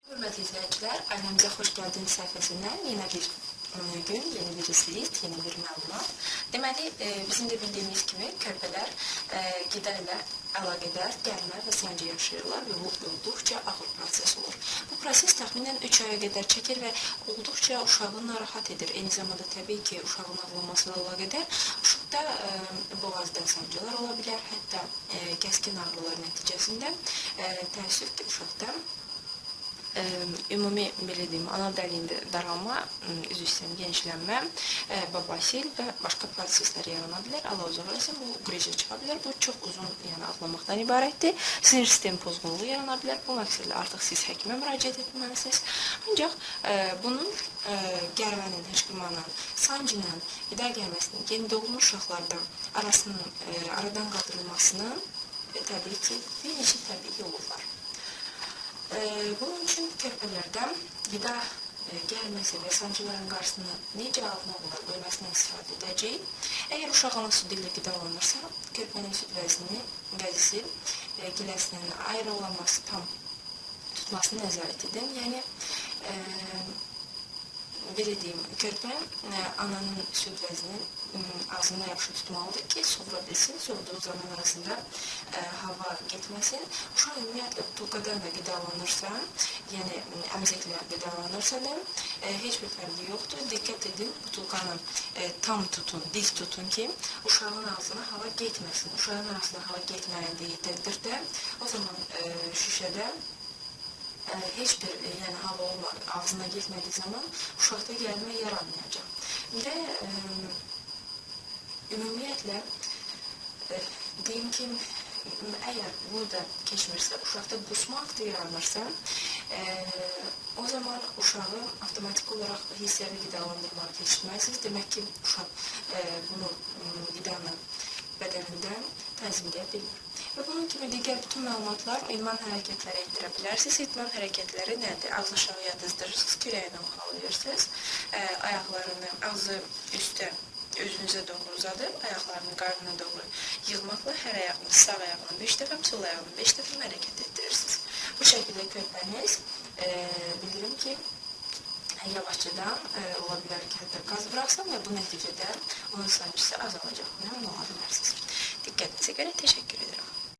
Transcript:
Hörmətli izləyicilər, ailəmizə xoş gəldiyiniz səhifəsindən yenə bir gün, yeni bir list, yeni bir məlumat. Deməli, bizim də bildiyimiz kimi körpələr qida ilə əlaqədar gəlmə və sancı yaşayırlar və bu olduqca ağır proses olur. Bu proses təxminən 3 aya qədər çəkir və olduqca uşağı narahat edir. Eyni zamanda təbii ki, uşağın ağlaması ilə əlaqədar uşaqda boğazda sancılar ola bilər, hətta kəskin ağrılar nəticəsində təəssüf ki, uşaqda ümumi belə deyim, ana dəlində daralma, üzr istəyirəm, genişlənmə, babasil və başqa proseslər yarana bilər. Allah uzaq eləsin, bu qrıja çıxa bilər. Bu çox uzun, yəni ağlamaqdan ibarətdir. Sinir sistemi pozğunluğu yarana bilər. Bu məqsədlə artıq siz həkimə müraciət etməlisiniz. Ancaq bunun gərmənin, hışqırmanın, sancının, qida gəlməsinin, yeni doğulmuş uşaqlardan aradan qaldırılmasının təbii ki, bir neçə təbii yolu var. Bunun üçün körpələrdən qida gəlməsi və sancıların qarşısını necə almaq olar, bölməsindən istifadə edəcəyik. Əgər uşaq ana südü ilə qidalanırsa, körpənin süd vəzisi giləsinin ayrılanması, tam tutmasını nəzarət edin. Yəni, belə deyim, körpə ananın süd vəzini ağzında yaxşı tutmalıdır ki, soğura bilsin, soğuduğu zaman arasında hava getməsin. Uşaq ümumiyyətlə butulkadan da qidalanırsa, yəni əmzəklə qidalanırsa da heç bir fərqi yoxdur. Diqqət edin, butulkanı tam tutun, dik tutun ki, uşağın ağzına hava getməsin. Uşağın ağzına hava getmədiyi təqdirdə o zaman şüşədə heç bir hava ağzına getmədiyi zaman uşaqda gəlmə yaranmayacaq. Və ümumiyyətlə, deyim ki, əgər burada keçmirsə, uşaqda qusma aktı yaranırsa, o zaman uşağı avtomatik olaraq hissiyəvi qidalandırmağa keçirməlisiniz. Demək ki, uşaq bunu qidanı bədənindən tənzimləyə bilmir. Və bunun kimi digər bütün məlumatlar idman hərəkətləri etdirə bilərsiniz. İdman hərəkətləri nədir? Ağzı aşağı yatızdırırsınız, kürəyinə xalayırsınız, ayaqlarını ağzı üstə özünüzə doğru uzadıb, ayaqlarını qarnına doğru yığmaqla hər ayağını, sağ ayağını 5 dəfə, sol ayağını 5 dəfə hərəkət etdirirsiniz. Bu şəkildə körpəniz bildirim ki, yavaşçadan ola bilər ki, hətta qaz bıraxsın və bu nəticədə onun sancısı azalacaq. Məmnun ola bilərsiniz. Diqqətinizə görə təşəkkür edirəm.